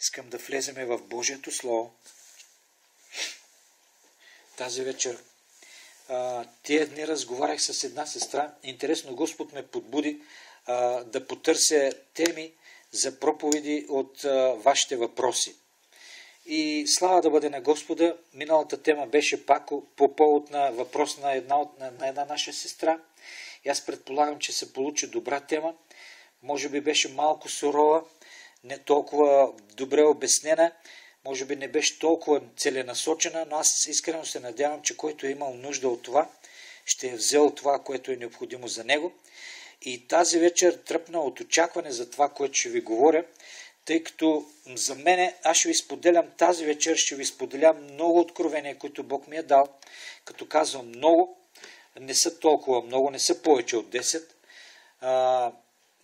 Искам да влеземе в Божието Слово. Тази вечер, тия дни разговарях с една сестра. Интересно, Господ ме подбуди да потърся теми за проповеди от вашите въпроси. И слава да бъде на Господа, миналата тема беше пак по повод на въпрос на една наша сестра. И аз предполагам, че се получи добра тема. Може би беше малко сурова, не толкова добре обяснена, може би не беше толкова целенасочена, но аз искрено се надявам, че който е имал нужда от това, ще е взел това, което е необходимо за него. И тази вечер тръпна от очакване за това, което ще ви говоря, тъй като за мене, аз ще ви споделям тази вечер, ще ви споделям много откровения, които Бог ми е дал. Като казвам много, не са толкова много, не са повече от 10,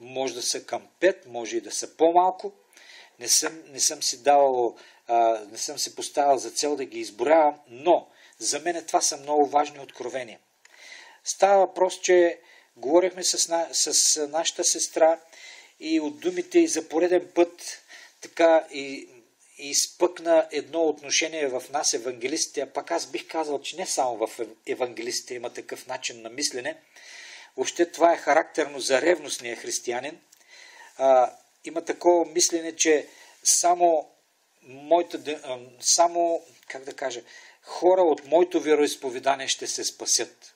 може да са към 5, може и да са по-малко. Не съм си поставил за цел да ги изброявам, но за мен това са много важни откровения. Става въпрос, че говорихме с нашата сестра и от думите и за пореден път така и изпъкна едно отношение в нас, евангелистите, а пак аз бих казал, че не само в евангелистите има такъв начин на мислене. Въобще това е характерно за ревностния християнин. Има такова мислене, че само хора от моето вероизповедание ще се спасят.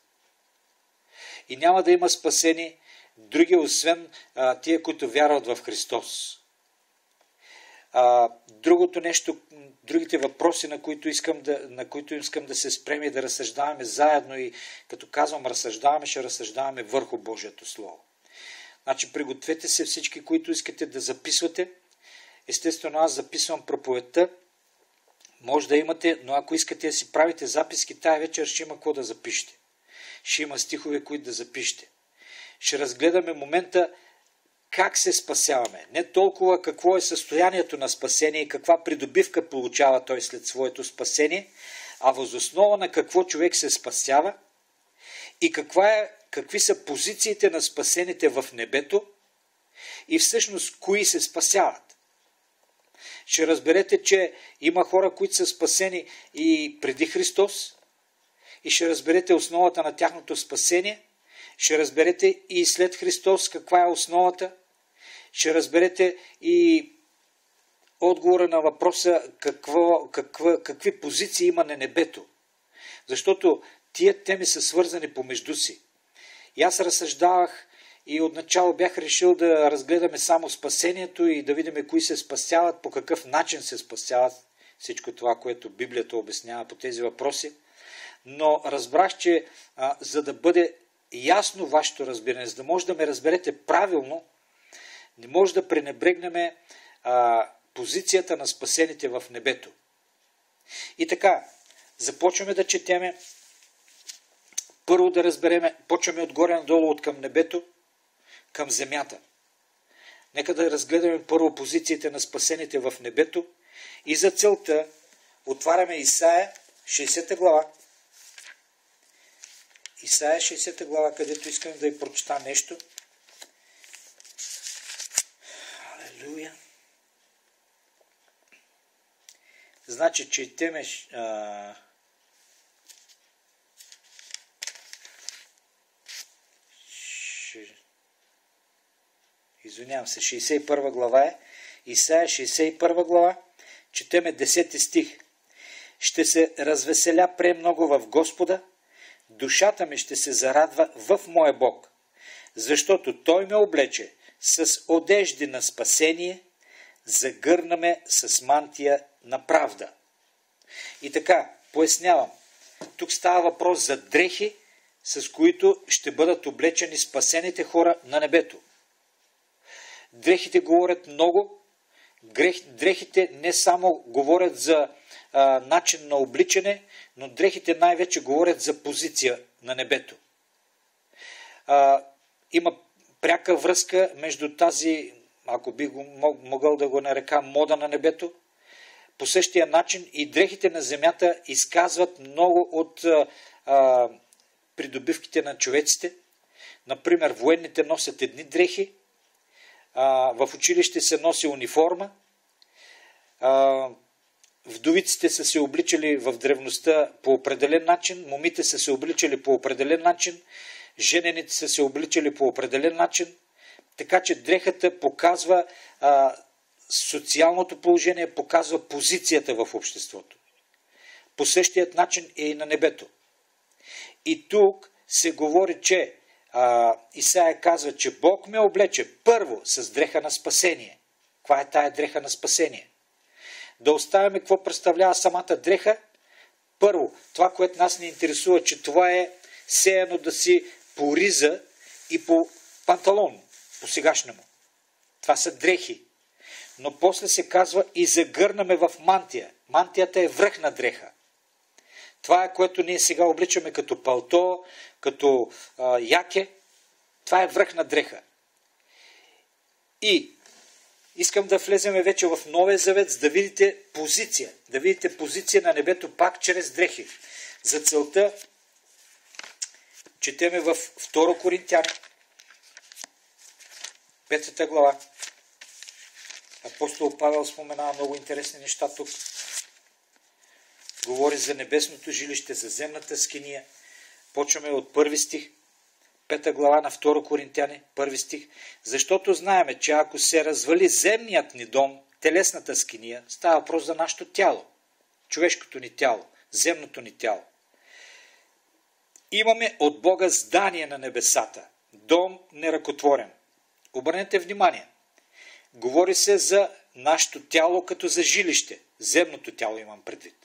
И няма да има спасени други, освен тия, които вярват в Христос. Другото нещо, другите въпроси, на които искам да се спрем и да разсъждаваме заедно, и като казвам разсъждаваме, ще разсъждаваме върху Божието Слово. Значи пригответе се всички, които искате да записвате. Естествено, аз записвам проповедта. Може да имате, но ако искате да си правите записки, тая вечер ще има какво да запишете. Ще има стихове, които да запишете. Ще разгледаме момента как се спасяваме. Не толкова какво е състоянието на спасение и каква придобивка получава той след своето спасение, а въз основа на какво човек се спасява и какви са позициите на спасените в небето и всъщност кои се спасяват. Ще разберете, че има хора, които са спасени и преди Христос, и ще разберете основата на тяхното спасение. Ще разберете и след Христос каква е основата. Ще разберете и отговора на въпроса какви позиции има на небето. Защото тия теми са свързани помежду си. И аз разсъждавах и отначало бях решил да разгледаме само спасението и да видим кои се спасяват, по какъв начин се спасяват, всичко това, което Библията обяснява по тези въпроси. Но разбрах, че за да бъде ясно вашето разбиране, за да може да ме разберете правилно, не може да пренебрегнем позицията на спасените в небето. И така, започваме да четеме. Първо да разбереме, почваме отгоре надолу от към небето, към земята. Нека да разгледаме първо позициите на спасените в небето и за целта отваряме Исаия 60 глава. Исаия 60 глава, където искам да ви прочета нещо. Алелуя! Значи, четеме извинявам се, 61 глава е. Исаия 61 глава, четеме 10 стих. Ще се развеселя премного в Господа, душата ми ще се зарадва в моя Бог, защото Той ме облече с одежди на спасение, загърна ме с мантия на правда. И така, пояснявам. Тук става въпрос за дрехи, с които ще бъдат облечени спасените хора на небето. Дрехите говорят много. Дрехите не само говорят за начин на обличане, но дрехите най-вече говорят за позиция на небето. Има пряка връзка между тази, ако бих могъл да го нарека, мода на небето. По същия начин и дрехите на земята изказват много от придобивките на човеците. Например, военните носят едни дрехи, в училище се носи униформа, вдовиците са се обличали в древността по определен начин, момите са се обличали по определен начин, женените са се обличали по определен начин, така че дрехата показва социалното положение, показва позицията в обществото. По същият начин е и на небето. И тук се говори, че Исаия казва, че Бог ме облече първо с дреха на спасение. Каква е тая дреха на спасение? Да оставяме какво представлява самата дреха. Първо, това, което нас ни интересува, че това е сеяно да си по риза и по панталон, по сегашному. Това са дрехи. Но после се казва и загърнаме в мантия. Мантията е връх на дреха. Това е, което ние сега обличаме като палто, като яке. Това е връх на дреха. И искам да влеземе вече в Новия Завет, за да видите позиция. Да видите позиция на небето пак чрез дрехи. За целта четеме в 2 Коринтяни, 5 глава. Апостол Павел споменава много интересни неща тук. Говори за небесното жилище, за земната скиния. Почваме от 1 стих. 5 глава на 2 Коринтяни, 1 стих. Защото знаеме, че ако се развали земният ни дом, телесната скиния, става въпрос за нашето тяло. Човешкото ни тяло, земното ни тяло. Имаме от Бога здание на небесата. Дом неръкотворен. Обърнете внимание. Говори се за нашето тяло като за жилище. Земното тяло имам предвид.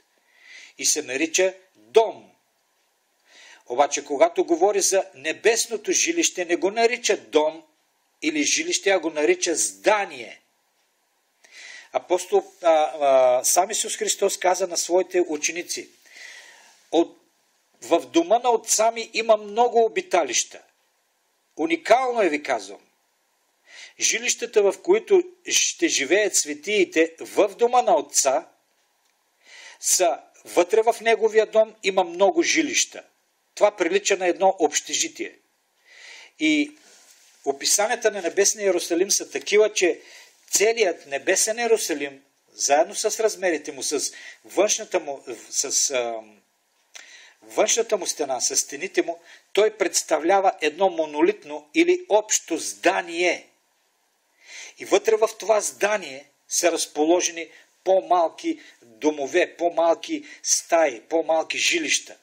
И се нарича дом. Обаче, когато говори за небесното жилище, не го нарича дом или жилище, а го нарича здание. Сам Исус Христос каза на своите ученици: в дома на отца ми има много обиталища. Уникално е, ви казвам. Жилищата, в които ще живеят светиите в дома на отца, са вътре в неговия дом, има много жилища. Това прилича на едно общежитие. И описанията на небесния Иерусалим са такива, че целият небесен Иерусалим, заедно с размерите му, с външната му стена, с стените му, той представлява едно монолитно или общо здание. И вътре в това здание са разположени по-малки домове, по-малки стаи, по-малки жилища.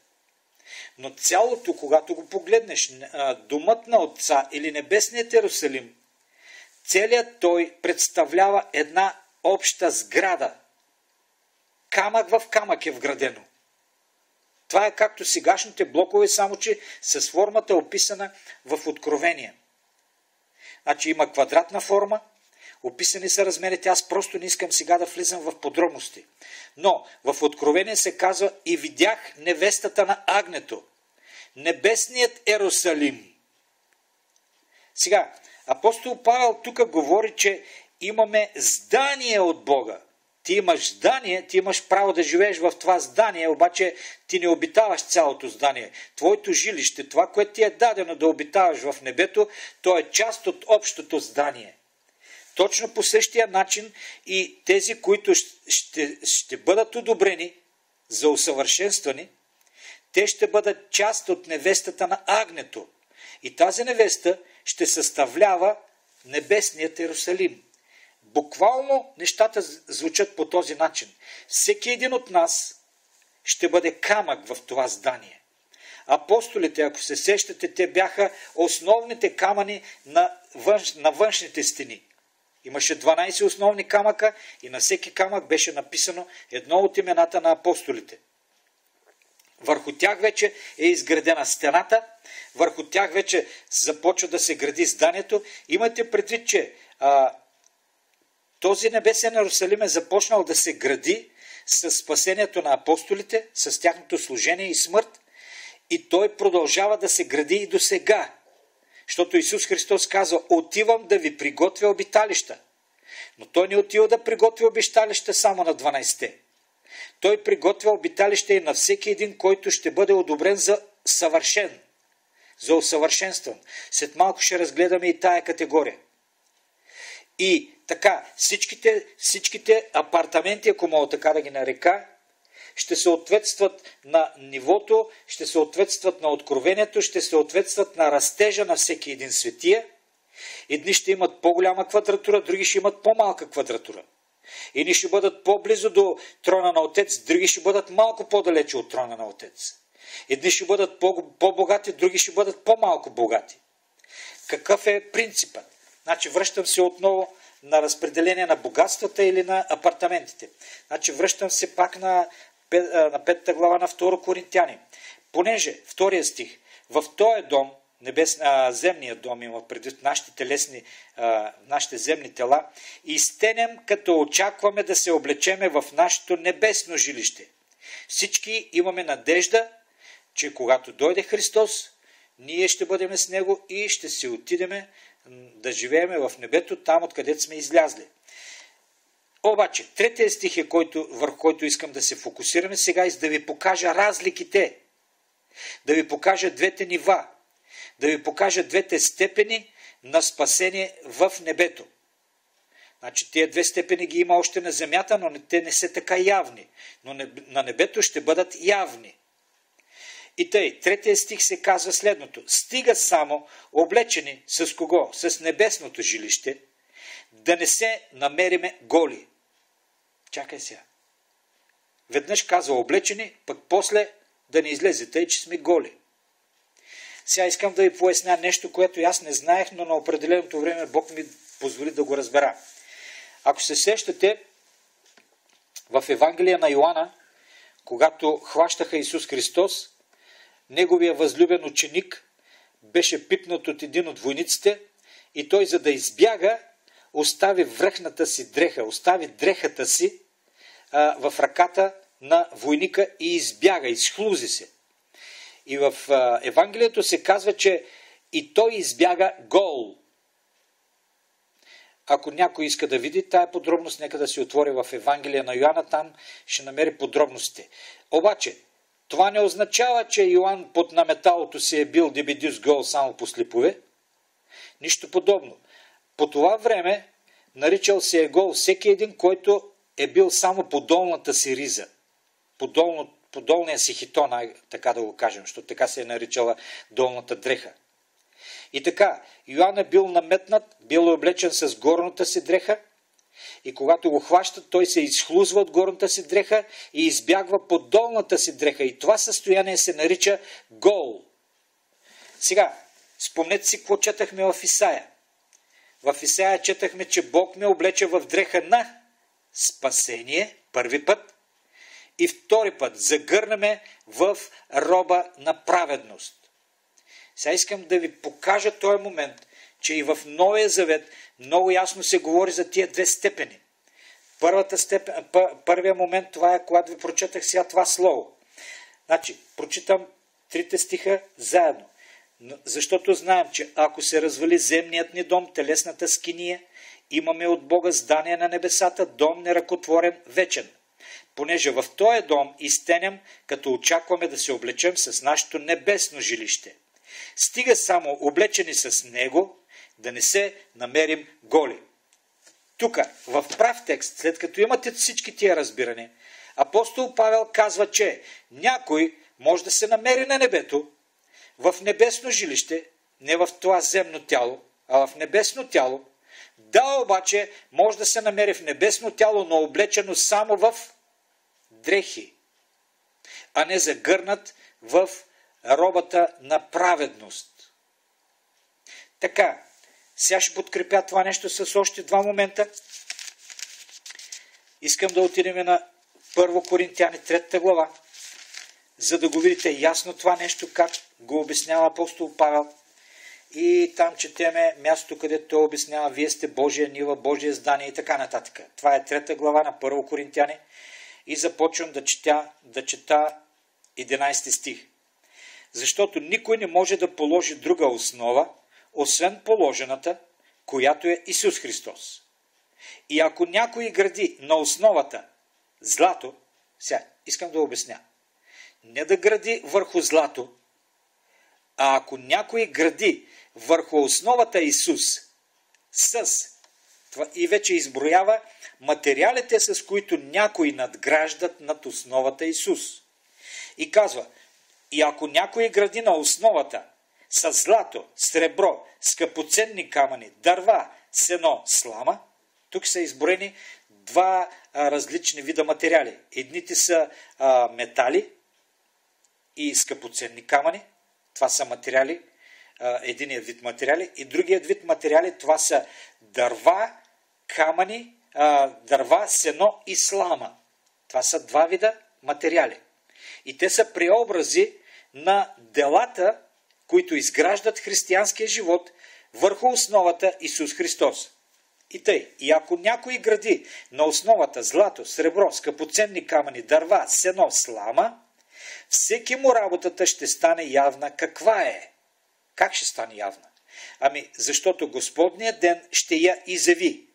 Но цялото, когато го погледнеш, домът на Отца или небесният Иерусалим, целият той представлява една обща сграда. Камък в камък е вградено. Това е както сегашните блокове, само че с формата описана в Откровение. Значи има квадратна форма, описани са размерите, аз просто не искам сега да влизам в подробности. Но в Откровение се казва: и видях невестата на агнето, небесният Иерусалим. Сега, апостол Павел тук говори, че имаме здание от Бога. Ти имаш здание, ти имаш право да живееш в това здание, обаче ти не обитаваш цялото здание. Твоето жилище, това, което ти е дадено да обитаваш в небето, то е част от общото здание. Точно по същия начин и тези, които ще бъдат одобрени за усъвършенствани, те ще бъдат част от невестата на агнето. И тази невеста ще съставлява небесният Иерусалим. Буквално нещата звучат по този начин. Всеки един от нас ще бъде камък в това здание. Апостолите, ако се сещате, те бяха основните камъни на външните стени. Имаше 12 основни камъка и на всеки камък беше написано едно от имената на апостолите. Върху тях вече е изградена стената, върху тях вече започва да се гради зданието. Имайте предвид, че този небесен Иерусалим е започнал да се гради с спасението на апостолите, с тяхното служение и смърт, и той продължава да се гради и до сега. Защото Исус Христос казва: отивам да ви приготвя обиталища. Но той не отива да приготвя обиталища само на 12-те. Той приготвя обиталище и на всеки един, който ще бъде одобрен за съвършен, за усъвършенстван. След малко ще разгледаме и тая категория. И така, всичките апартаменти, ако мога така да ги нарека, ще съответстват на нивото, ще съответстват на откровението, ще съответстват на растежа на всеки един светия. Едни ще имат по-голяма квадратура, други ще имат по-малка квадратура. Едни ще бъдат по-близо до трона на Отец, други ще бъдат малко по-далече от трона на Отец. Едни ще бъдат по-богати, други ще бъдат по-малко богати. Какъв е принципът? Значи връщам се отново на разпределение на богатствата или на апартаментите. Значи връщам се пак на 5 глава на 2 Коринтяни. Понеже, втория стих, в този дом, земния дом, има предвид нашите земни тела, и стенем, като очакваме да се облечеме в нашето небесно жилище. Всички имаме надежда, че когато дойде Христос, ние ще бъдем с Него и ще си отидеме да живееме в небето, там откъдето сме излязли. Обаче, третия стих е, върху който искам да се фокусираме сега, да ви покажа разликите, да ви покажа двете нива, да ви покажа двете степени на спасение в небето. Значи, тия две степени ги има още на земята, но те не са така явни. Но на небето ще бъдат явни. И тъй, третия стих се казва следното. Стига само облечени с кого? С небесното жилище, да не се намериме голи. Чакай сега. Веднъж казва облечени, пък после да не излезе тъй, че сме голи. Сега искам да ви поясня нещо, което аз не знаех, но на определеното време Бог ми позволи да го разбера. Ако се сещате, в Евангелие на Йоанна, когато хващаха Исус Христос, неговия възлюбен ученик беше пипнат от един от войниците и той, за да избяга, остави връхната си дреха, остави дрехата си в ръката на войника и избяга, изхлузи се. И в Евангелието се казва, че и той избяга гол. Ако някой иска да види тая подробност, нека да се отвори в Евангелие на Йоанна, там ще намери подробностите. Обаче, това не означава, че Йоан под наметалото си е бил дебедюс гол само по слипове. Нищо подобно. По това време наричал се е гол всеки един, който е бил само по долната си риза. По долния си хитон, така да го кажем, защото така се е наричала долната дреха. И така, Йоан е бил наметнат, бил облечен с горната си дреха и когато го хващат, той се изхлузва от горната си дреха и избягва по долната си дреха. И това състояние се нарича гол. Сега, спомнете си какво четахме в Исаия. В Исаия четахме, че Бог ме облече в дреха на спасение, първи път, и втори път загърнаме в роба на праведност. Сега искам да ви покажа този момент, че и в Новия Завет много ясно се говори за тия две степени. Първия момент, това е, когато ви прочетах сега това слово. Значи, прочитам трите стиха заедно. Защото знаем, че ако се развали земният ни дом, телесната скиния, имаме от Бога здание на небесата, дом неръкотворен, вечен. Понеже в този дом изтенем, като очакваме да се облечем с нашето небесно жилище. Стига само облечени с него, да не се намерим голи. Тук, в прав текст, след като имате всички тия разбиране, апостол Павел казва, че някой може да се намери на небето, в небесно жилище, не в това земно тяло, а в небесно тяло, да обаче може да се намери в небесно тяло, но облечено само в дрехи, а не загърнат в робата на праведност. Така, сега ще подкрепя това нещо с още два момента. Искам да отидем на 1 Коринтяни 3 глава, за да го видите ясно това нещо, как го обяснява апостол Павел. И там четеме мястото, където той обяснява, вие сте Божия нива, Божие здание и така нататък. Това е 3 глава на 1 Коринтяни. И започвам да чета 11 стих. Защото никой не може да положи друга основа, освен положената, която е Исус Христос. И ако някой гради на основата злато, сега искам да обясня, не да гради върху злато, а ако някой гради върху основата Исус с И вече изброява материалите, с които някои надграждат над основата Исус. И казва, и ако някой гради на основата с злато, сребро, скъпоценни камъни, дърва, сено, слама, тук са изброени два различни вида материали. Едните са метали и скъпоценни камъни. Това са материали, единият вид материали. И другият вид материали, това са дърва, камъни, дърва, сено и слама. Това са два вида материали. И те са преобрази на делата, които изграждат християнския живот върху основата Исус Христос. И тъй, и ако някой гради на основата злато, сребро, скъпоценни камъни, дърва, сено, слама, всеки му работата ще стане явна каква е. Как ще стане явна? Защото Господният ден ще я изяви.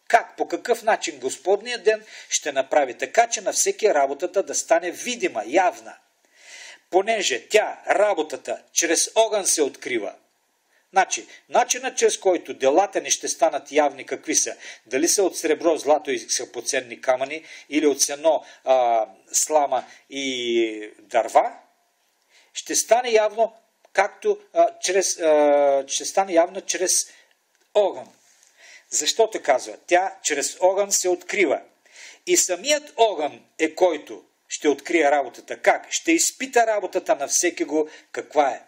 Как? По какъв начин Господният ден ще направи така, че на всеки работата да стане видима, явна? Понеже работата, чрез огън се открива. Начинът, чрез който делата ни ще станат явни, какви са? Дали са от сребро, злато и скъпоценни камъни, или от сено, слама и дърва, ще стане явно ще стане явно чрез огън. Защото казва, тя чрез огън се открива. И самият огън е който ще открие работата. Как? Ще изпита работата на всеки го каква е.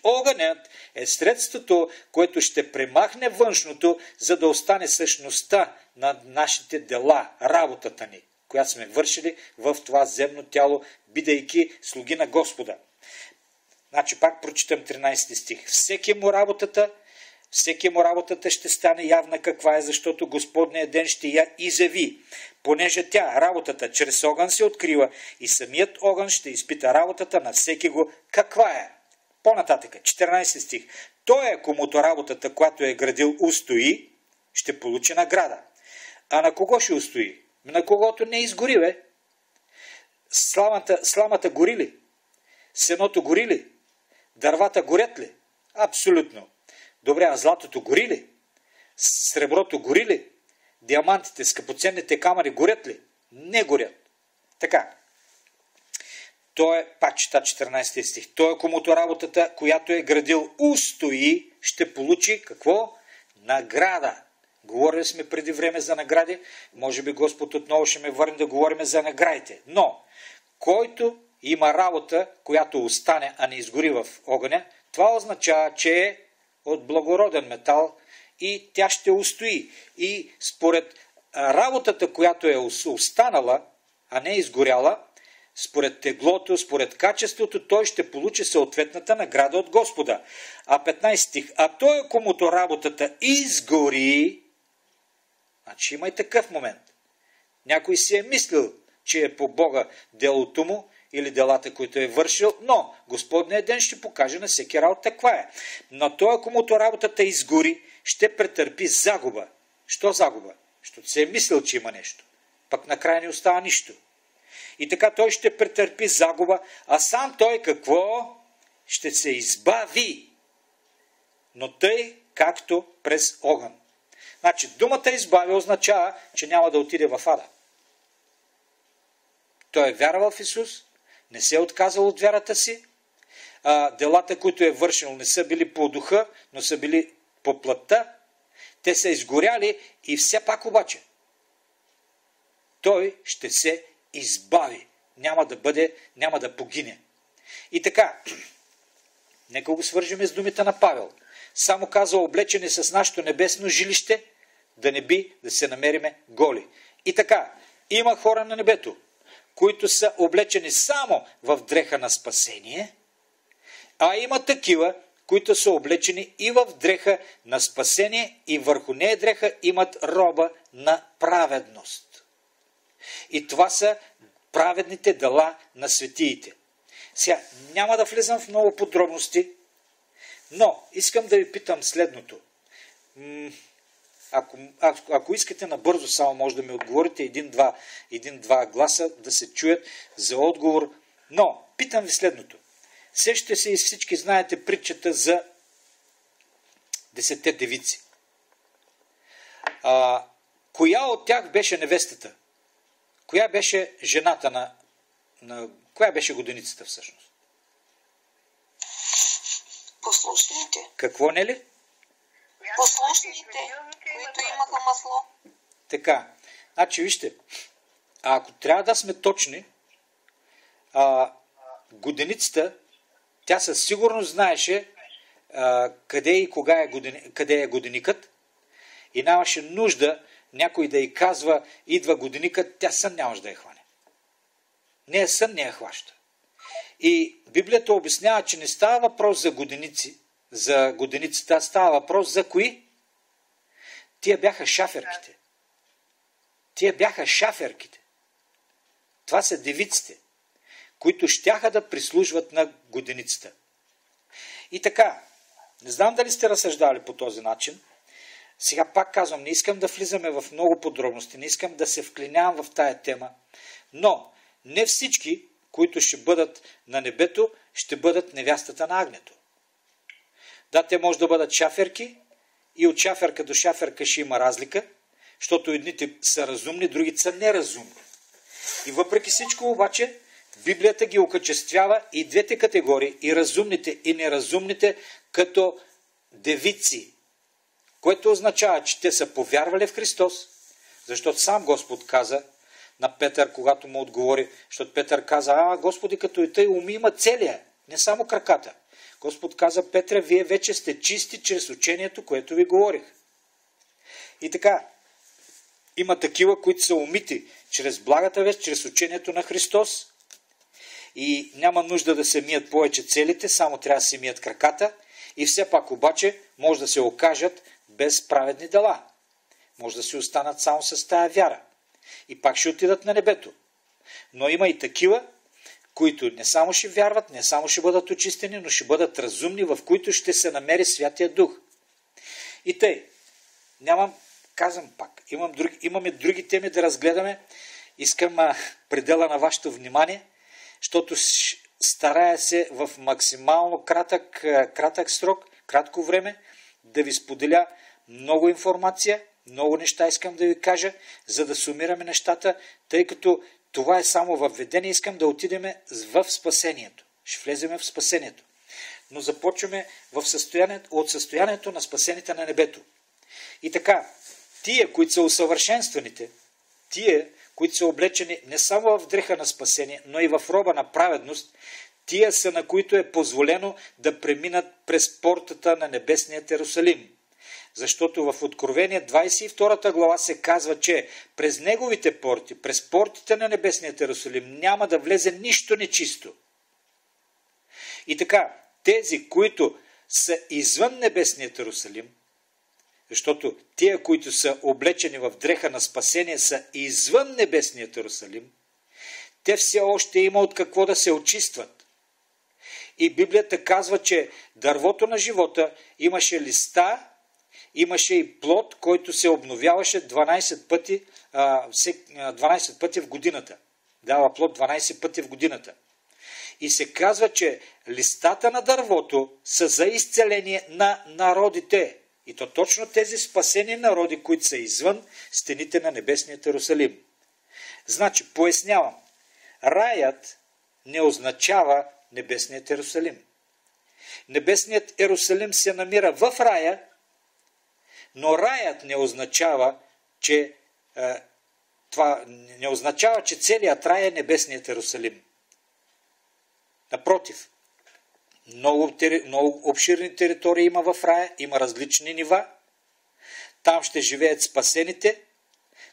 Огънят е средството, което ще премахне външното, за да остане същността на нашите дела, работата ни, която сме вършили в това земно тяло, бидейки слуги на Господа. Пак прочитам 13 стих. Всеки му работата ще стане явна каква е, защото Господният ден ще я изяви. Понеже работата, чрез огън се открива и самият огън ще изпита работата на всеки го каква е. По-нататък, 14 стих. Той, комуто работата, която е градил, устои, ще получи награда. А на кого ще устои? На когото не изгори, бе. Сламата гори ли? Сеното гори ли? Дървата горят ли? Абсолютно. Добре, а златото гори ли? Среброто гори ли? Диамантите, скъпоценните камъни горят ли? Не горят. Така. Пак чета 14 стих. Той, комуто работата, която е градил, устои, ще получи какво? Награда. Говорили сме преди време за награди. Може би Господ отново ще ме върне да говорим за наградите. Но, който има работа, която остане, а не изгори в огъня, това означава, че е от благороден метал и тя ще устои. И според работата, която е останала, а не изгоряла, според теглото, според качеството, той ще получи съответната награда от Господа. А 15 стих. А той, комуто работата изгори, има и такъв момент. Някой си е мислил, че е по Бога делото му или делата, които е вършил, но Господният ден ще покаже на всеки работа каква е. Но той, комуто работата изгори, ще претърпи загуба. Що загуба? Защото си е мислил, че има нещо. Пък накрая не остава нищо. И така той ще претърпи загуба, а сам той какво? Ще се избави. Но тъй, както през огън. Думата избави означава, че няма да отиде в ада. Той е вярвал в Исус, не се е отказал от вярата си. Делата, които е вършил, не са били по духа, но са били по плътта. Те са изгоряли и все пак обаче той ще се избави. Няма да погине. И така, нека го свържем с думите на Павел. Само казва, облечени с нашето небесно жилище, да не би да се намериме голи. И така, има хора на небето, които са облечени само в дреха на спасение, а има такива, които са облечени и в дреха на спасение и върху нея дреха имат роба на праведност. И това са праведните дела на светиите. Сега, няма да влизам в много подробности, но искам да ви питам следното. Ако искате набързо, само може да ми отговорите един-два гласа да се чуят за отговор. Но, питам ви следното. Сещате се и всички знаете притчата за 10 девици. коя от тях беше невестата? Коя беше жената коя беше годеницата всъщност? Послушните. Какво не ли? Послушните, които имаха масло. Така. Значи, вижте, ако трябва да сме точни, годеницата, тя със сигурност знаеше къде и кога къде е годеникът и нямаше нужда някой да й казва, идва годеникът, тя сън нямаше да я хване. Нея сън не я хваща. И Библията обяснява, че не става въпрос за годеници, за годеницата, става въпрос за кои? Тия бяха шаферките. Тия бяха шаферките. Това са девиците, които щяха да прислужват на годеницата. И така, не знам дали сте разсъждали по този начин. Сега пак казвам, не искам да влизаме в много подробности, не искам да се вклинявам в тая тема, но не всички, които ще бъдат на небето, ще бъдат невястата на агнето. Да, те може да бъдат шаферки и от шаферка до шаферка ще има разлика, защото едните са разумни, другите са неразумни. И въпреки всичко обаче, Библията ги окачествява и двете категории, и разумните, и неразумните, като девици, което означава, че те са повярвали в Христос, защото сам Господ каза на Петър, когато му отговори, защото Петър каза, Господи, като и тъй уми има целия, не само краката. Господ каза, Петре, вие вече сте чисти чрез учението, което ви говорих. И така, има такива, които са умити чрез благата вест, чрез учението на Христос и няма нужда да се мият повече целите, само трябва да се мият краката и все пак обаче може да се окажат без праведни дела. Може да се останат само с тая вяра. И пак ще отидат на небето. Но има и такива, които не само ще вярват, не само ще бъдат очистени, но ще бъдат разумни, в които ще се намери Святия Дух. И тъй, казвам пак, имаме други теми да разгледаме. Искам предела на вашето внимание, защото старая се в максимално кратък срок, кратко време, да ви споделя много информация, много неща искам да ви кажа, за да сумираме нещата, тъй като това е само въведение, искам да отидем в спасението. Ще влеземе в спасението. Но започваме от състоянието на спасените на небето. И така, тия, които са усъвършенстваните, тия, които са облечени не само в дреха на спасение, но и в роба на праведност, тия са, на които е позволено да преминат през портата на небесния Йерусалим. Защото в Откровение 22 глава се казва, че през неговите порти, през портите на небесния Йерусалим няма да влезе нищо нечисто. И така, тези, които са извън небесния Йерусалим, защото тия, които са облечени в дреха на спасение, са извън небесния Йерусалим, те все още има от какво да се очистват. И Библията казва, че дървото на живота имаше листа, имаше и плод, който се обновяваше 12 пъти в годината. Дава плод 12 пъти в годината. И се казва, че листата на дървото са за изцеление на народите. И то точно тези спасени народи, които са извън стените на небесния Йерусалим. Значи, пояснявам, раят не означава небесният Йерусалим. Небесният Йерусалим се намира в рая, но раят не означава, че целият рай е небесният Йерусалим. Напротив, много обширни територии има в рая, има различни нива. Там ще живеят спасените,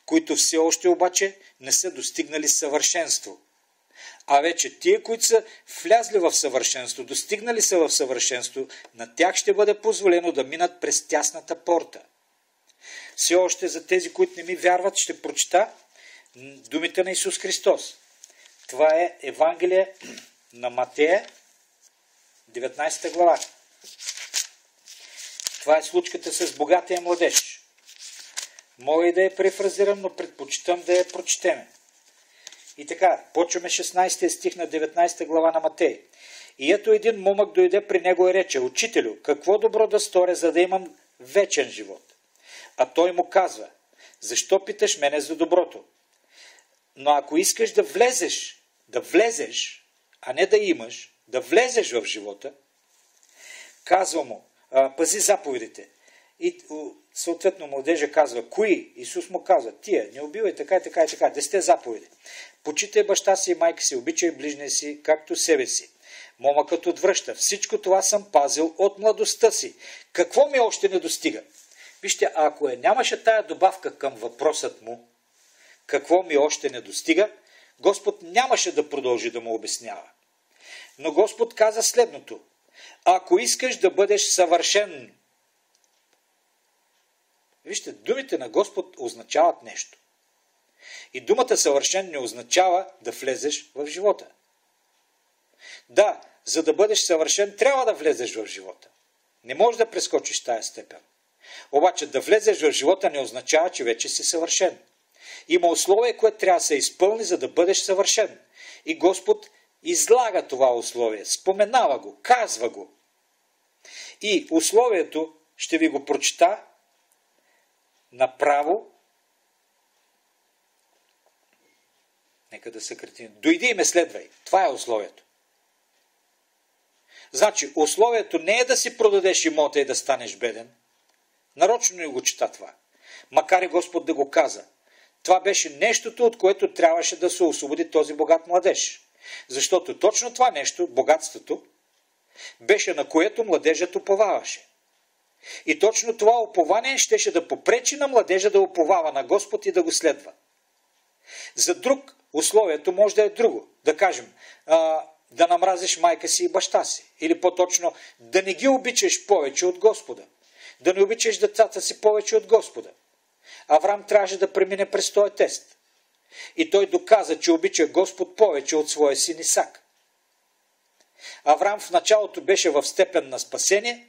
които все още обаче не са достигнали съвършенство. А вече тия, които са влязли в съвършенство, достигнали са в съвършенство, на тях ще бъде позволено да минат през тясната порта. Все още за тези, които не ми вярват, ще прочита думите на Исус Христос. Това е Евангелие на Матея, 19 глава. Това е случката с богатия младеж. Мога и да я префразирам, но предпочитам да я прочетеме. И така, почваме 16 стих на 19 глава на Матей. И ето един момък дойде при него и рече: Учителю, какво добро да сторя, за да имам вечен живот? А той му казва: Защо питаш мене за доброто? Но ако искаш да влезеш, а не да имаш, да влезеш в живота, казва му, пази заповедите. И съответно младежа казва, кои? Исус му казва, тия, не убивай, така и така и така, 10 заповеди. Почитай баща си и майка си, обичай ближния си, както себе си. Момъкът отвръща, всичко това съм пазил от младостта си. Какво ми още не достига? Вижте, ако нямаше тая добавка към въпросът му, какво ми още не достига, Господ нямаше да продължи да му обяснява. Но Господ каза следното, ако искаш да бъдеш съвършен. Вижте, думите на Господ означават нещо. И думата съвършен не означава да влезеш в живота. Да, за да бъдеш съвършен, трябва да влезеш в живота. Не можеш да прескочиш тая степен. Обаче да влезеш в живота не означава, че вече си съвършен. Има условие, което трябва да се изпълни, за да бъдеш съвършен. И Господ излага това условие, споменава го, казва го. И условието, ще ви го прочита направо. Нека да съкратим. Дойди и ме следвай. Това е условието. Значи, условието не е да си продадеш имота и да станеш беден. Нарочно не го чета това. Макар и Господ да го каза. Това беше нещото, от което трябваше да се освободи този богат младеж. Защото точно това нещо, богатството, беше на което младежът уповаваше. И точно това упование щеше да попречи на младежа да уповава на Господ и да го следва. За друг условието може да е друго. Да кажем, да намразиш майка си и баща си. Или по-точно, да не ги обичаш повече от Господа. Да не обичаш децата си повече от Господа. Авраам трябваше да премине през този тест. И той доказа, че обича Господ повече от своя син Исак. Авраам в началото беше в степен на спасение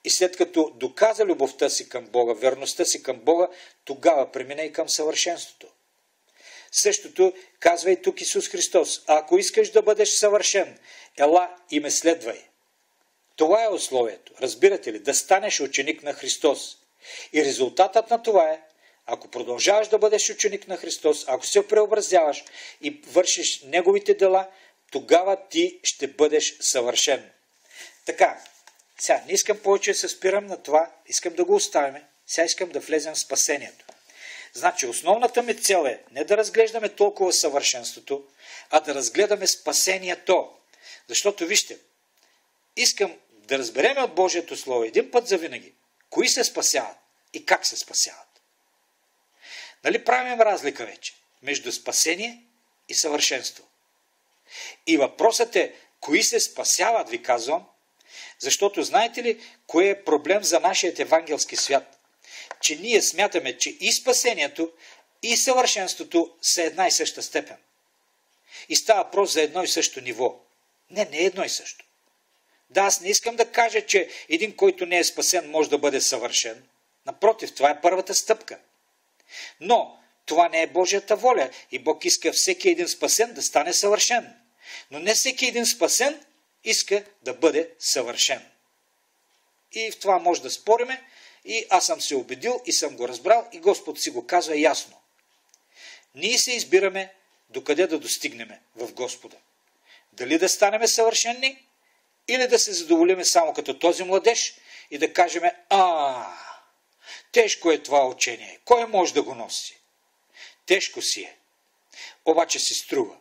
и след като доказа любовта си към Бога, верността си към Бога, тогава премина и към съвършенството. Същото казва и тук Исус Христос. А ако искаш да бъдеш съвършен, ела и ме следвай. Това е условието. Разбирате ли? Да станеш ученик на Христос. И резултатът на това е, ако продължаваш да бъдеш ученик на Христос, ако се преобразяваш и вършиш Неговите дела, тогава ти ще бъдеш съвършен. Така, сега не искам повече да се спирам на това, искам да го оставим. Сега искам да влезем в спасението. Значи, основната ми цел е не да разглеждаме толкова съвършенството, а да разгледаме спасението. Защото, вижте, искам да разберем от Божието Слово един път завинаги, кои се спасяват и как се спасяват. Нали правим разлика вече между спасение и съвършенство? И въпросът е, кои се спасяват, ви казвам, защото знаете ли, кое е проблем за нашия евангелски свят? Че ние смятаме, че и спасението, и съвършенството са една и съща степен. И става въпрос за едно и също ниво. Не е едно и също. Да, аз не искам да кажа, че един, който не е спасен, може да бъде съвършен. Напротив, това е първата стъпка. Но това не е Божията воля и Бог иска всеки един спасен да стане съвършен. Но не всеки един спасен иска да бъде съвършен. И в това може да спориме и аз съм се убедил и съм го разбрал и Господ си го казва ясно. Ние се избираме докъде да достигнем в Господа. Дали да станем съвършенни или да се задоволиме само като този младеж и да кажем, тежко е това учение. Кой може да го носи? Тежко си е. Обаче си струва.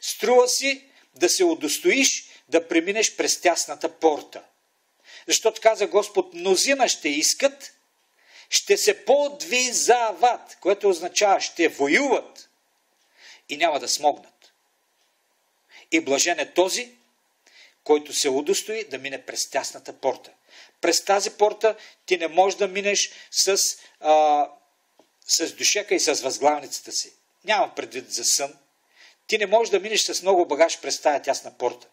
Струва си да се удостоиш да преминеш през тясната порта. Защото каза Господ, мнозина ще искат, ще се подвизават, което означава ще воюват и няма да смогнат. И блажен е този, който се удостои да мине през тясната порта. През тази порта ти не можеш да минеш с дюшека и с възглавницата си. Нямам предвид за сън. Ти не можеш да минеш с много багаж през тая тясна порта.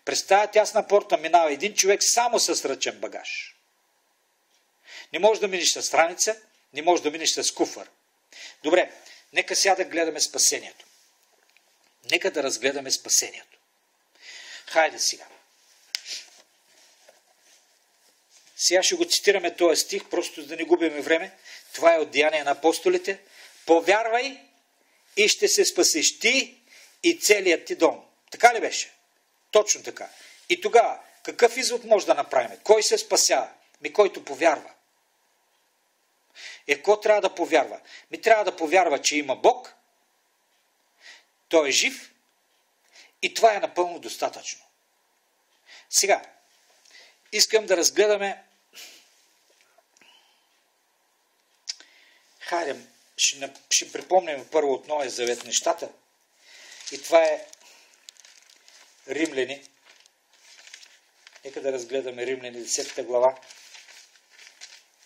През тая тясна порта минава един човек само с ръчен багаж. Не можеш да минеш с страница, не можеш да минеш с куфър. Добре, нека сега да гледаме спасението. Нека да разгледаме спасението. Хайде сега. Сега ще го цитираме този стих, просто да не губиме време. Това е от Деяния на апостолите. Повярвай и ще се спасиш ти и целият ти дом. Така ли беше? Точно така. И тогава, какъв извод може да направим? Кой се спасява? Който повярва. Какво трябва да повярва? Трябва да повярва, че има Бог, Той е жив и това е напълно достатъчно. Сега, искам да разгледаме. Хайде, ще припомним първо от Новия завет нещата. И това е Римляни. Нека да разгледаме Римляни 10 глава,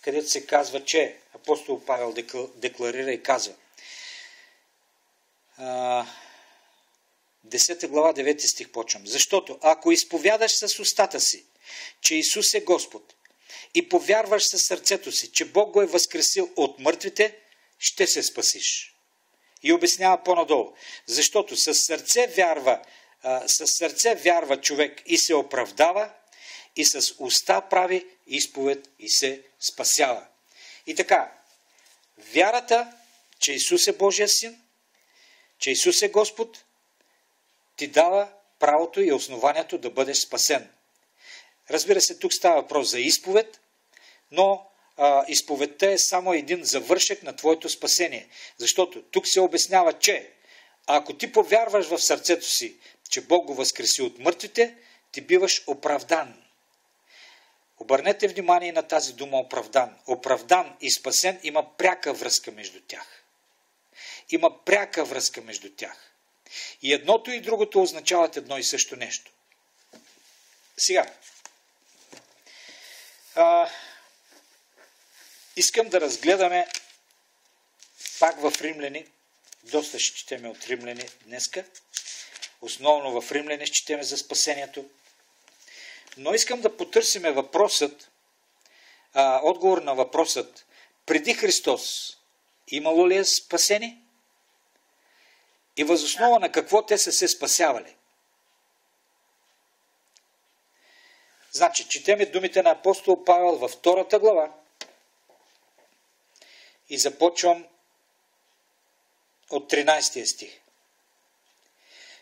където се казва, че апостол Павел декларира и казва. 10 глава, 9 стих почвам. Защото ако изповядаш с устата си, че Исус е Господ, и повярваш със сърцето си, че Бог го е възкресил от мъртвите, ще се спасиш. И обяснява по-надолу. Защото със сърце вярва човек и се оправдава, и с уста прави изповед и се спасява. И така, вярата, че Исус е Божия син, че Исус е Господ, ти дава правото и основанието да бъдеш спасен. Разбира се, тук става въпрос за изповед, но изповедта е само един завършек на твоето спасение. Защото тук се обяснява, че ако ти повярваш в сърцето си, че Бог го възкреси от мъртвите, ти биваш оправдан. Обърнете внимание на тази дума оправдан. Оправдан и спасен има пряка връзка между тях. Има пряка връзка между тях. И едното и другото означават едно и също нещо. Сега, искам да разгледаме пак в Римляни. Доста ще четеме от Римляни днеска. Основно в Римляни ще четеме за спасението. Но искам да потърсиме въпросът, отговор на въпросът, преди Христос имало ли е спасение? И въз основа на какво те са се спасявали? Значи, четеме думите на апостол Павел във 2 глава и започвам от 13 стих.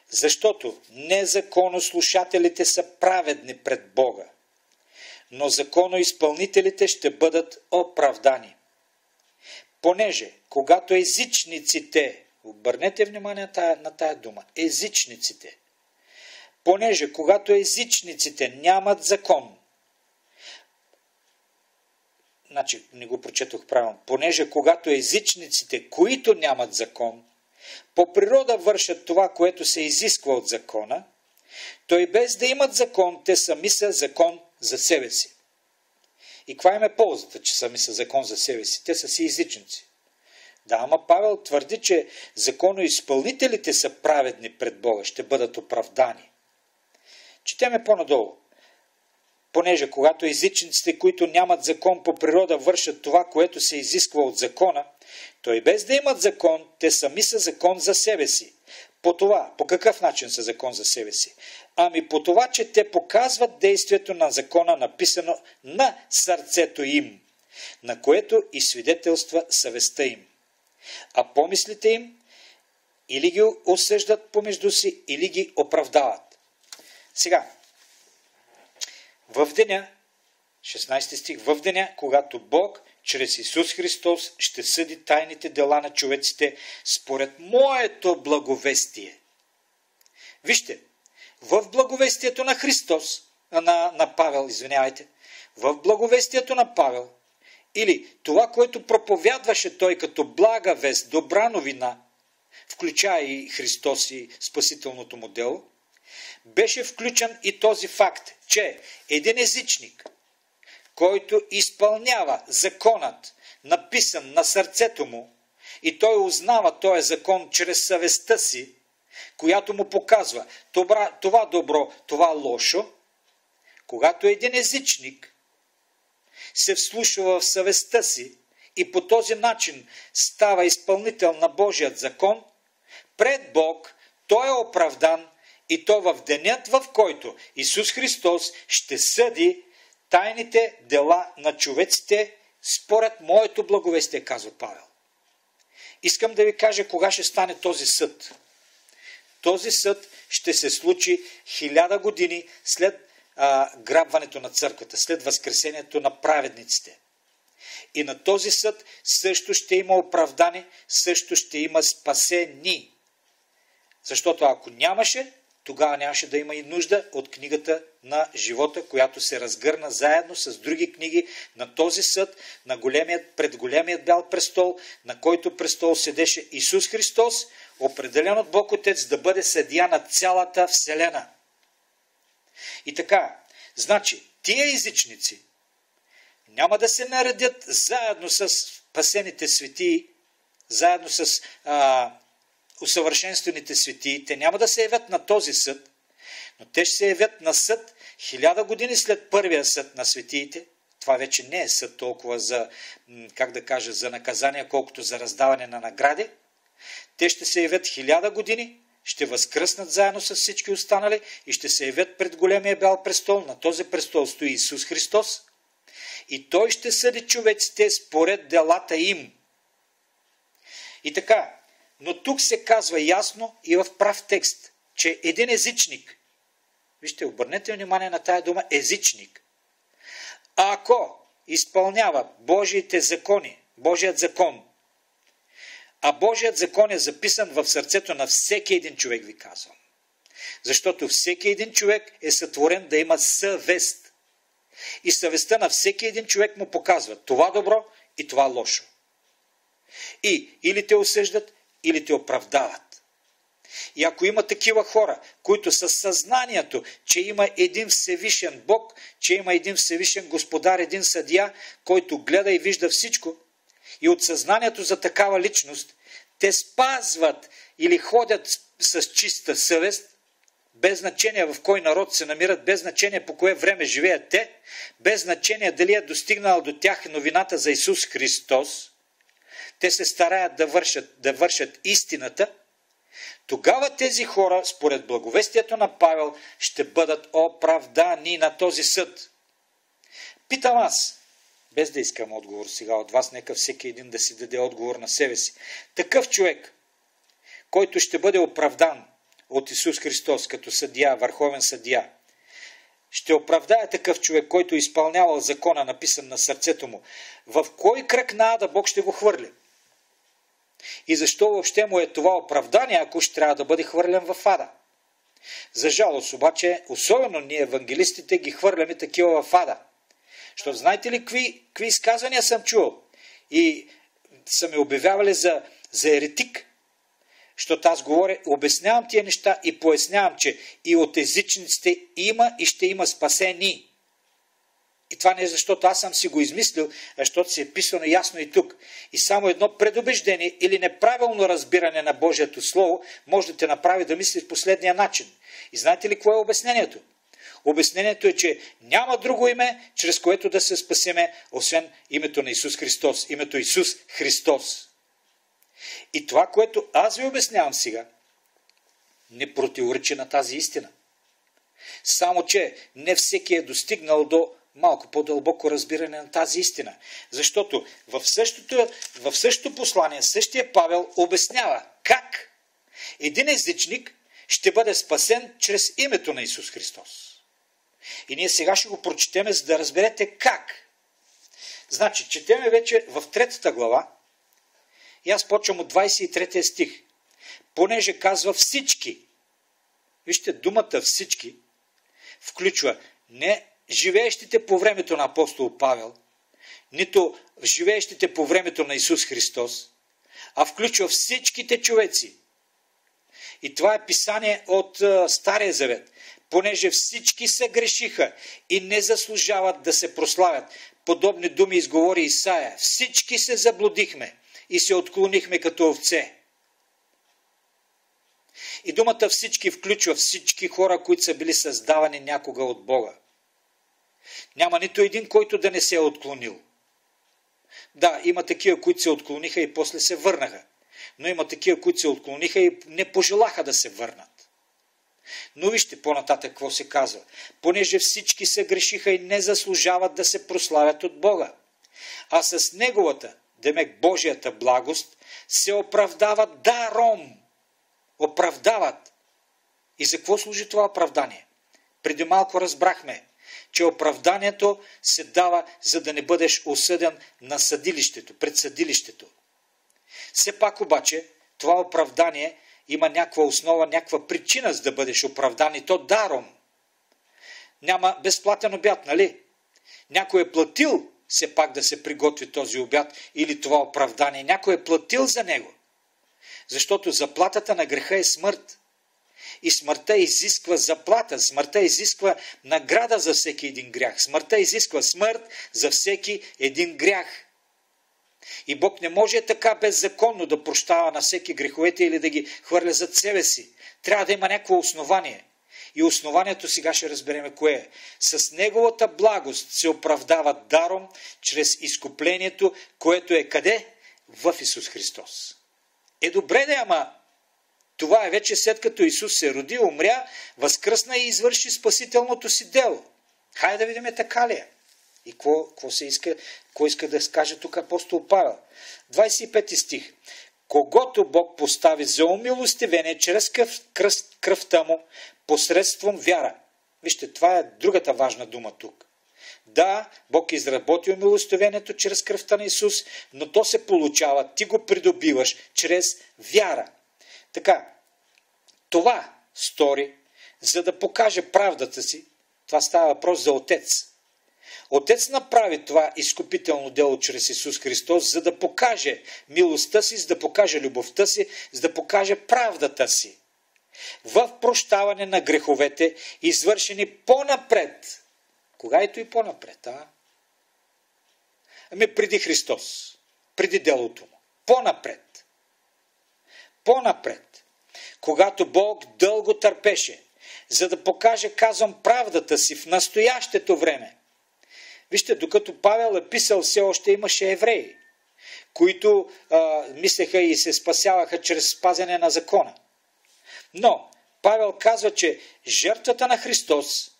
Защото незаконослушателите са праведни пред Бога, но законоизпълнителите ще бъдат оправдани. Понеже, когато езичниците, обърнете внимание на тая дума, езичниците, понеже когато езичниците нямат закон, значи не го прочетох правилно, понеже когато езичниците, които нямат закон, по природа вършат това, което се изисква от закона, то и без да имат закон, те сами са закон за себе си. И каква им е ползата, че сами са закон за себе си? Те са си езичници. Да, ама Павел твърди, че законоизпълнителите са праведни пред Бога, ще бъдат оправдани. Четеме по-надолу. Понеже когато езичниците, които нямат закон по природа, вършат това, което се изисква от закона, то и без да имат закон, те сами са закон за себе си. По това, по какъв начин са закон за себе си? Ами по това, че те показват действието на закона, написано на сърцето им, на което и свидетелства съвестта им. А помислите им или ги осъждат помежду си, или ги оправдават. Сега, в деня, 16 стих, в деня, когато Бог чрез Исус Христос ще съди тайните дела на човеците според моето благовестие. Вижте, в благовестието на Христос, на Павел, в благовестието на Павел, или това, което проповядваше той като блага вест, добра новина, включая и Христос и спасителното му дело, беше включен и този факт, че един езичник, който изпълнява законът, написан на сърцето му, и той узнава този закон чрез съвестта си, която му показва това добро, това лошо, когато един езичник се вслушва в съвестта си и по този начин става изпълнител на Божият закон, пред Бог той е оправдан, и то в денят, в който Исус Христос ще съди тайните дела на човеците според моето благовестие, казва Павел. Искам да ви кажа кога ще стане този съд. Този съд ще се случи 1000 години след грабването на църквата, след възкресението на праведниците. И на този съд също ще има оправдание, също ще има спасени. Защото ако нямаше, тогава нямаше да има и нужда от книгата на живота, която се разгърна заедно с други книги на този съд, пред големият бял престол, на който престол седеше Исус Христос, определен от Бог Отец да бъде съдия на цялата вселена. И така, значи, тия езичници няма да се наредят заедно с спасените светии, заедно с усъвършенствените светии. Те няма да се явят на този съд, но те ще се явят на съд 1000 години след първия съд на светиите. Това вече не е съд толкова за, за наказание, колкото за раздаване на награди. Те ще се явят 1000 години, ще възкръснат заедно с всички останали и ще се явят пред големия бял престол. На този престол стои Исус Христос и Той ще съди човеците според делата им. И така, но тук се казва ясно и в прав текст, че един езичник, вижте, обърнете внимание на тая дума езичник, ако изпълнява Божиите закони, Божият закон, а Божият закон е записан в сърцето на всеки един човек, ви казвам. Защото всеки един човек е сътворен да има съвест. И съвестта на всеки един човек му показва това добро и това лошо. И или те осъждат, или те оправдават. И ако има такива хора, които със съзнанието, че има един всевишен Бог, че има един всевишен Господар, един съдия, който гледа и вижда всичко, и от съзнанието за такава личност, те спазват или ходят с чиста съвест, без значение в кой народ се намират, без значение по кое време живеят те, без значение дали е достигнала до тях новината за Исус Христос, те се стараят да вършат истината, тогава тези хора, според благовестието на Павел, ще бъдат оправдани на този съд. Питам аз, без да искам отговор сега от вас, нека всеки един да си даде отговор на себе си. Такъв човек, който ще бъде оправдан от Исус Христос като съдия, върховен съдия, ще оправдае такъв човек, който изпълнявал закона, написан на сърцето му. В кой кръг на ада Бог ще го хвърли? И защо въобще му е това оправдание, ако ще трябва да бъде хвърлен в ада? За жалост обаче, особено ние евангелистите ги хвърляме такива в ада. Защото знаете ли какви изказвания съм чувал? И са ме обявявали за еретик. Защото аз обяснявам тия неща и пояснявам, че и от езичниците има и ще има спасени. И това не е защото аз съм си го измислил, а защото си е писано ясно и тук. И само едно предубеждение или неправилно разбиране на Божието Слово може да те направи да мислиш последния начин. И знаете ли какво е обяснението? Обяснението е, че няма друго име, чрез което да се спасеме, освен името на Исус Христос. Името Исус Христос. И това, което аз ви обяснявам сега, не противоречи на тази истина. Само, че не всеки е достигнал до малко по-дълбоко разбиране на тази истина. Защото в същото послание същия Павел обяснява как един езичник ще бъде спасен чрез името на Исус Христос. И ние сега ще го прочетеме, за да разберете как. Значи, четеме вече в 3 глава и аз почвам от 23 стих. Понеже казва всички. Вижте, думата всички включва не живеещите по времето на апостол Павел, нито живеещите по времето на Исус Христос, а включва всичките човеци. И това е писание от Стария Завет. Понеже всички се грешиха и не заслужават да се прославят. Подобни думи изговори Исаия. Всички се заблудихме и се отклонихме като овце. И думата всички включва всички хора, които са били създавани някога от Бога. Няма нито един, който да не се е отклонил. Да, има такива, които се отклониха и после се върнаха. Но има такива, които се отклониха и не пожелаха да се върнат. Но вижте по-нататък какво се казва. Понеже всички се грешиха и не заслужават да се прославят от Бога. а с неговата, демек Божията благост, се оправдават даром. Оправдават. И за какво служи това оправдание? Преди малко разбрахме, че оправданието се дава, за да не бъдеш осъден на съдилището, пред съдилището. Все пак обаче, това оправдание има някаква основа, някаква причина, за да бъдеш оправдан, и то даром. Няма безплатен обяд, нали? Някой е платил все пак да се приготви този обяд или това оправдание. Някой е платил за него. Защото заплатата на греха е смърт. И смъртта изисква заплата. Смъртта изисква награда за всеки един грях. Смъртта изисква смърт за всеки един грях. И Бог не може така беззаконно да прощава на всеки греховете или да ги хвърля зад себе си. Трябва да има някакво основание. И основанието сега ще разберем кое е. С неговата благост се оправдава даром, чрез изкуплението, което е къде? В Исус Христос. Добре да, ама това е вече след като Исус се роди, умря, възкръсна и извърши спасителното си дело. Хайде да видим така ли е. И какво иска да скаже тук апостол Павел? 25 стих. Когото Бог постави за умилостивение чрез кръвта му, посредством вяра. Вижте, това е другата важна дума тук. Да, Бог изработи умилостивението чрез кръвта на Исус, но то се получава, ти го придобиваш чрез вяра. Така, това стори, за да покаже правдата си. Това става въпрос за Отец. Отец направи това изкупително дело чрез Исус Христос, за да покаже милостта си, за да покаже любовта си, за да покаже правдата си. В прощаване на греховете, извършени по-напред. Кога ето и по-напред, а? Преди Христос. Преди делото му. По-напред. По-напред. Когато Бог дълго търпеше, за да покаже, казвам, правдата си в настоящето време. Вижте, докато Павел е писал, все още имаше евреи, които мислеха и се спасяваха чрез спазене на закона. Но Павел казва, че жертвата на Христос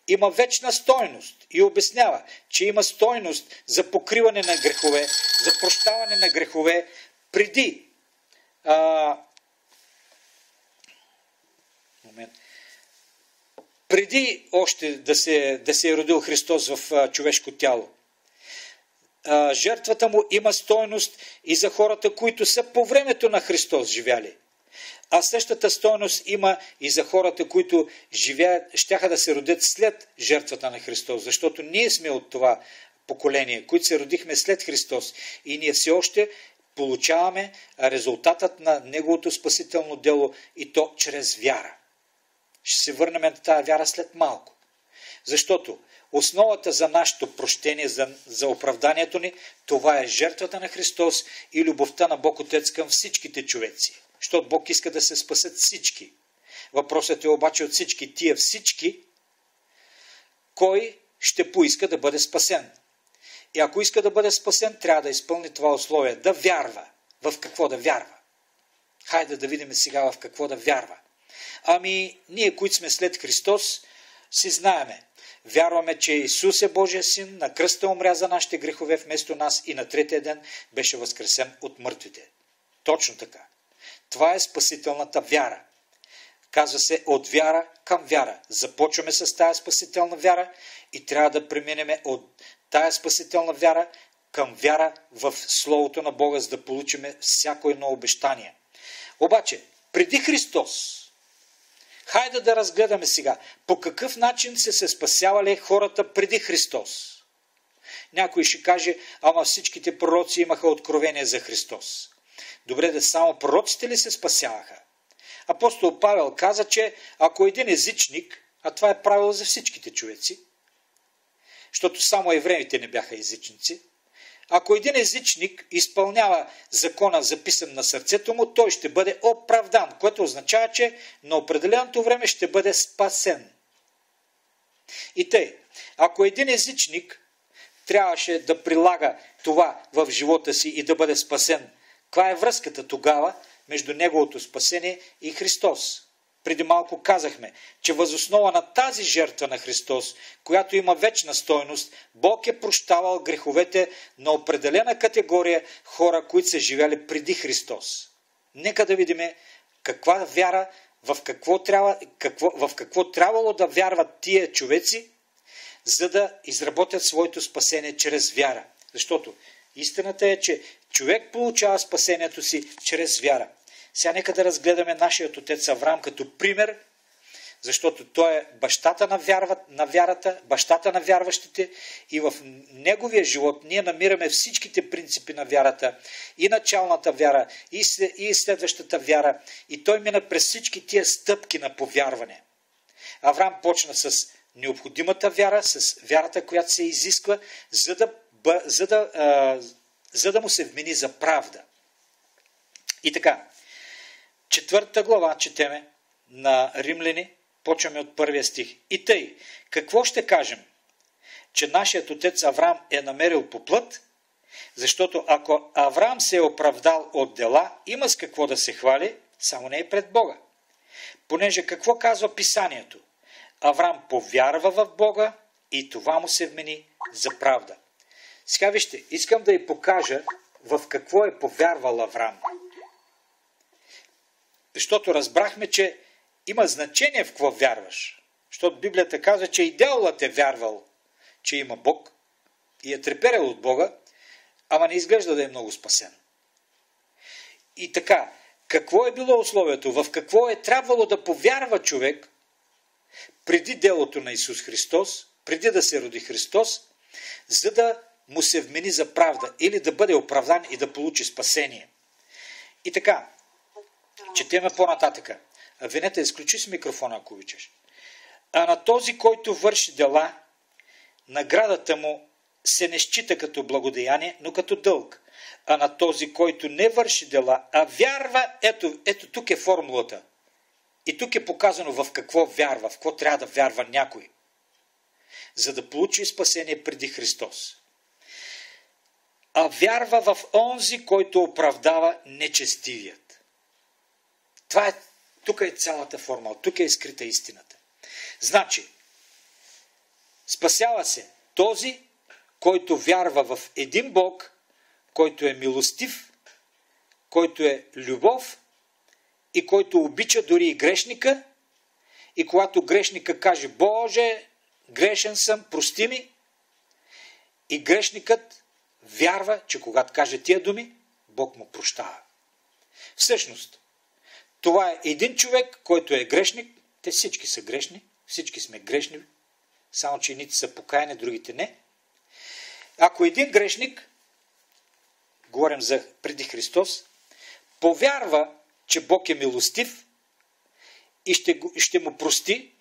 има вечна стойност и обяснява, че има стойност за покриване на грехове, за прощаване на грехове преди още да се е родил Христос в човешко тяло. Жертвата му има стойност и за хората, които са по времето на Христос живяли. А същата стойност има и за хората, които живеят, щяха да се родят след жертвата на Христос. Защото ние сме от това поколение, които се родихме след Христос. И ние все още получаваме резултатът на Неговото спасително дело, и то чрез вяра. Ще се върнем на тази вяра след малко. Защото основата за нашето прощение, за оправданието ни, това е жертвата на Христос и любовта на Бог Отец към всичките човеци. Защото Бог иска да се спасят всички. Въпросът е обаче от всички тия всички, кой ще поиска да бъде спасен. И ако иска да бъде спасен, трябва да изпълни това условие. Да вярва. В какво да вярва? Хайде да видим сега в какво да вярва. Ние, които сме след Христос, си знаеме. Вярваме, че Исус е Божия син, на кръста умря за нашите грехове вместо нас и на третия ден беше възкресен от мъртвите. Точно така. Това е спасителната вяра. Казва се от вяра към вяра. Започваме с тая спасителна вяра и трябва да преминем от тая спасителна вяра към вяра в Словото на Бога, за да получим всяко едно обещание. Обаче, преди Христос, хайде да разгледаме сега, по какъв начин се спасявали хората преди Христос. Някой ще каже, всичките пророци имаха откровение за Христос. Добре, да само пророците ли се спасяваха? Апостол Павел каза, че ако един езичник, а това е правило за всичките човеци, защото само евреите не бяха езичници, ако един езичник изпълнява закона, записан на сърцето му, той ще бъде оправдан, което означава, че на определеното време ще бъде спасен. И тъй, ако един езичник трябваше да прилага това в живота си и да бъде спасен, каква е връзката тогава между неговото спасение и Христос? преди малко казахме, че въз основа на тази жертва на Христос, която има вечна стойност, Бог е прощавал греховете на определена категория хора, които са живели преди Христос. Нека да видим каква вяра, в какво трябвало да вярват тия човеци, за да изработят своето спасение чрез вяра. Защото истината е, че човек получава спасението си чрез вяра. Сега нека да разгледаме нашият отец Авраам като пример, защото той е бащата на вярата, бащата на вярващите и в неговия живот ние намираме всичките принципи на вярата, и началната вяра, и следващата вяра, и той мина през всички тия стъпки на повярване. Авраам почна с необходимата вяра, с вярата, която се изисква, за да му се вмени за правда. И така, 4 глава четеме на Римляни, почваме от 1 стих. И тъй, какво ще кажем? Че нашият отец Авраам е намерил по плът? Защото ако Авраам се е оправдал от дела, има с какво да се хвали, само не е пред Бога. Понеже какво казва Писанието? Авраам повярва в Бога и това му се вмени за правда. Сега вижте, искам да ви покажа в какво е повярвал Авраам. Защото разбрахме, че има значение в какво вярваш. Защото Библията казва, че и дяволът е вярвал, че има Бог и е треперел от Бога, ама не изглежда да е много спасен. И така, какво е било условието? В какво е трябвало да повярва човек преди делото на Исус Христос, преди да се роди Христос, за да му се вмени за правда или да бъде оправдан и да получи спасение. И така, четеме по-нататъка. Венета, изключи с микрофона, ако обичаш. А на този, който върши дела, наградата му се не счита като благодеяние, но като дълг. А на този, който не върши дела, а вярва, ето тук е формулата. И тук е показано в какво вярва, в какво трябва да вярва някой, за да получи спасение преди Христос. А вярва в онзи, който оправдава нечестивият. Тук е цялата формула, тук е изкрита истината. Значи, спасява се този, който вярва в един Бог, който е милостив, който е любов и който обича дори и грешника. И когато грешника каже: Боже, грешен съм, прости ми, и грешникът вярва, че когато каже тия думи, Бог му прощава. Всъщност, това е един човек, който е грешник. Те всички са грешни, всички сме грешни, само че едните са покаяни, другите не. Ако един грешник, говорим за преди Христос, повярва, че Бог е милостив и ще му прости,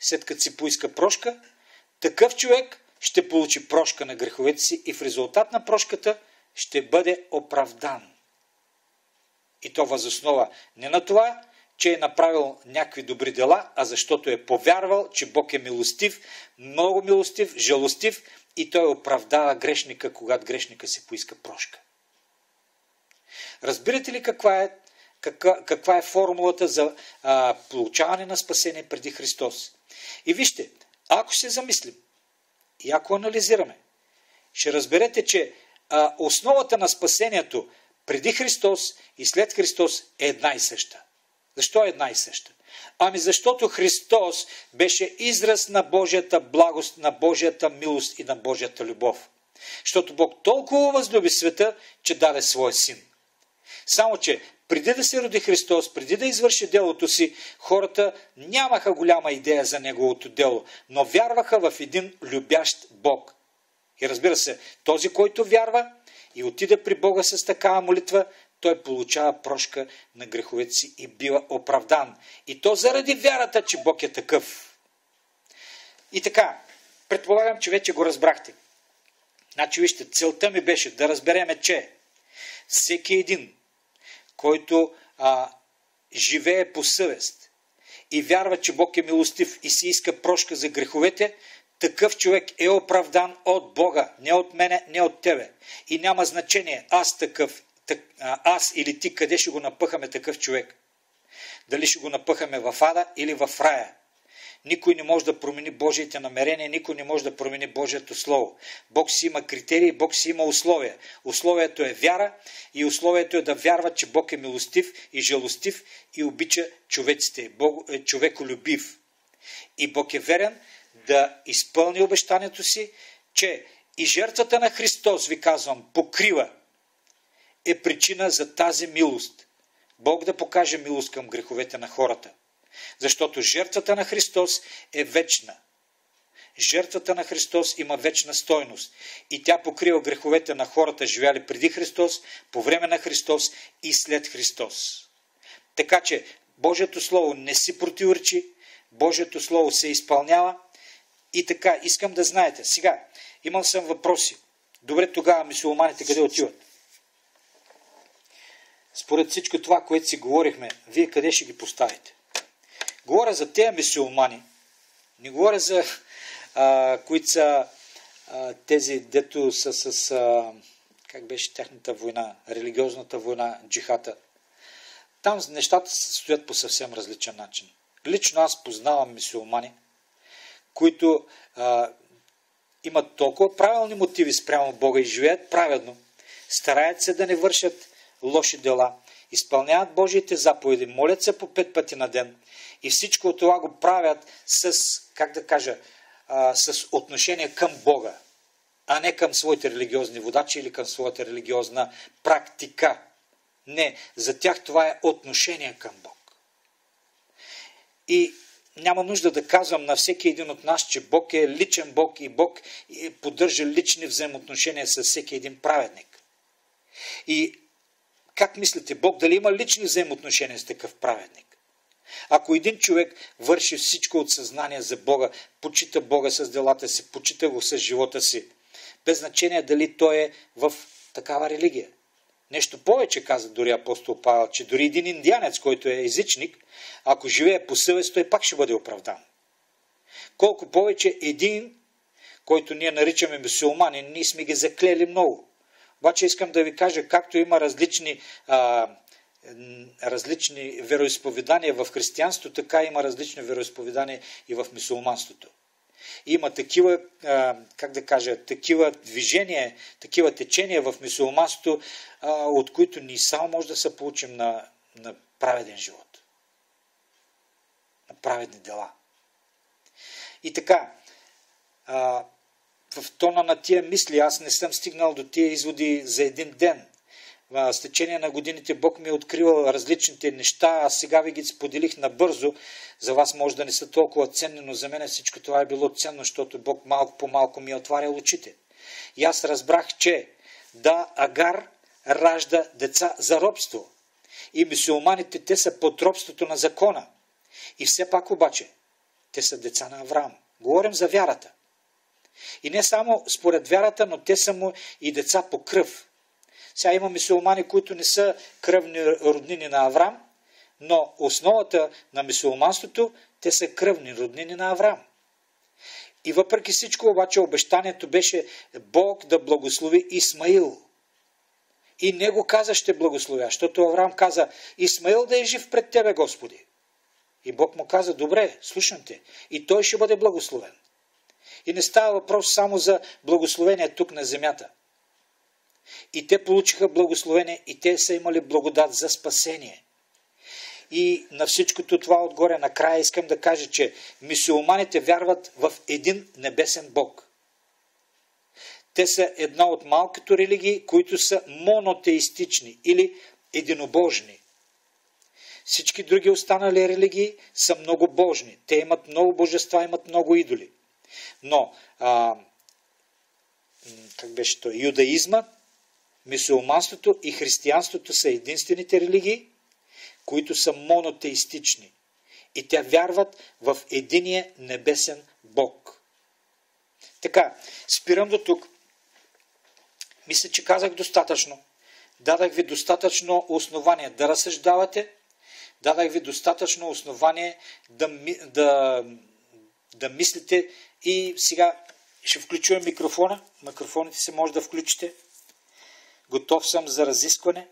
след като си поиска прошка, такъв човек ще получи прошка на греховете си и в резултат на прошката ще бъде оправдан. И то въз основа не на това, че е направил някакви добри дела, а защото е повярвал, че Бог е милостив, много милостив, жалостив и той оправдава грешника, когато грешника си поиска прошка. Разбирате ли каква е формулата за получаване на спасение преди Христос? И вижте, ако се замислим и ако анализираме, ще разберете, че основата на спасението преди Христос и след Христос е една и съща. Защо е една и съща? Ами защото Христос беше израз на Божията благост, на Божията милост и на Божията любов. Защото Бог толкова възлюби света, че даде своя син. Само че преди да се роди Христос, преди да извърши делото си, хората нямаха голяма идея за неговото дело, но вярваха в един любящ Бог. И разбира се, този, който вярва и отиде при Бога с такава молитва, той получава прошка на греховете си и бива оправдан. И то заради вярата, че Бог е такъв. И така, предполагам, че вече го разбрахте. Значи, вижте, целта ми беше да разбереме, че всеки един, който живее по съвест и вярва, че Бог е милостив и си иска прошка за греховете, такъв човек е оправдан от Бога, не от мене, не от тебе. И няма значение аз или ти, къде ще го напъхаме такъв човек. Дали ще го напъхаме в ада или в рая. Никой не може да промени Божиите намерения, никой не може да промени Божието Слово. Бог си има критерии, Бог си има условия. Условието е вяра и условието е да вярва, че Бог е милостив и жалостив и обича човеците. Бог е човеколюбив. И Бог е верен да изпълни обещанието си, че и жертвата на Христос, ви казвам, покрива, е причина за тази милост. Бог да покаже милост към греховете на хората. Защото жертвата на Христос е вечна. Жертвата на Христос има вечна стойност. И тя покрива греховете на хората, живяли преди Христос, по време на Христос и след Христос. Така че Божието Слово не си противоречи, Божието Слово се изпълнява. И така, искам да знаете. Сега, имал съм въпроси. Добре, тогава мюсюлманите къде отиват? Според всичко това, което си говорихме, вие къде ще ги поставите? Говоря за тези мюсюлмани. Не говоря за които са тези, дето са с как беше тяхната война, религиозната война, джихата. Там нещата се стоят по съвсем различен начин. Лично аз познавам мюсюлмани, които имат толкова правилни мотиви спрямо Бога и живеят праведно, стараят се да не вършат лоши дела, изпълняват Божиите заповеди, молят се по 5 пъти на ден и всичко това го правят с, как да кажа, с отношение към Бога, а не към своите религиозни водачи или към своята религиозна практика. Не, за тях това е отношение към Бог. И няма нужда да казвам на всеки един от нас, че Бог е личен Бог и Бог поддържа лични взаимоотношения с всеки един праведник. И как мислите, Бог дали има лични взаимоотношения с такъв праведник? Ако един човек върши всичко от съзнание за Бога, почита Бога с делата си, почита го с живота си, без значение дали той е в такава религия. Нещо повече каза дори апостол Павел, че дори един индианец, който е езичник, ако живее по съвест, той пак ще бъде оправдан. Колко повече един, който ние наричаме мюсюлмани, ние сме ги заклели много. Обаче искам да ви кажа, както има различни вероизповедания в християнството, така има различни вероизповедания и в мюсюлманството. Има такива, как да кажа, такива движения, такива течения в мюсюлманството, от които ние само може да се получим на праведен живот. На праведни дела. И така, в тона на тия мисли, аз не съм стигнал до тия изводи за един ден. С течение на годините Бог ми е откривал различните неща, а сега ви ги споделих набързо. За вас може да не са толкова ценни, но за мен всичко това е било ценно, защото Бог малко по малко ми е отварял очите. И аз разбрах, че Агар ражда деца за робство. И мюсюлманите, те са под робството на закона. И все пак обаче, те са деца на Авраам. Говорим за вярата. И не само според вярата, но те са му и деца по кръв. Сега има мюсюлмани, които не са кръвни роднини на Авраам, но основата на мюсюлманството, те са кръвни роднини на Авраам. И въпреки всичко, обаче, обещанието беше Бог да благослови Исмаил. И него каза, ще благословя, защото Авраам каза, Исмаил да е жив пред тебе, Господи. И Бог му каза, добре, слушам те. И той ще бъде благословен. И не става въпрос само за благословение тук на земята. И те получиха благословение, и те са имали благодат за спасение. И на всичкото това отгоре накрая искам да кажа, че мюсюлманите вярват в един небесен Бог. Те са една от малкото религии, които са монотеистични или единобожни. Всички други останали религии са многобожни. Те имат много божества, имат много идоли. Но, как беше то, юдаизма, мюсюлманството и християнството са единствените религии, които са монотеистични. И те вярват в единия небесен Бог. Така, спирам до тук. Мисля, че казах достатъчно. Дадах ви достатъчно основание да разсъждавате. Дадах ви достатъчно основание да мислите. И сега ще включвам микрофона. Микрофоните се може да включите. Готов съм за разискване.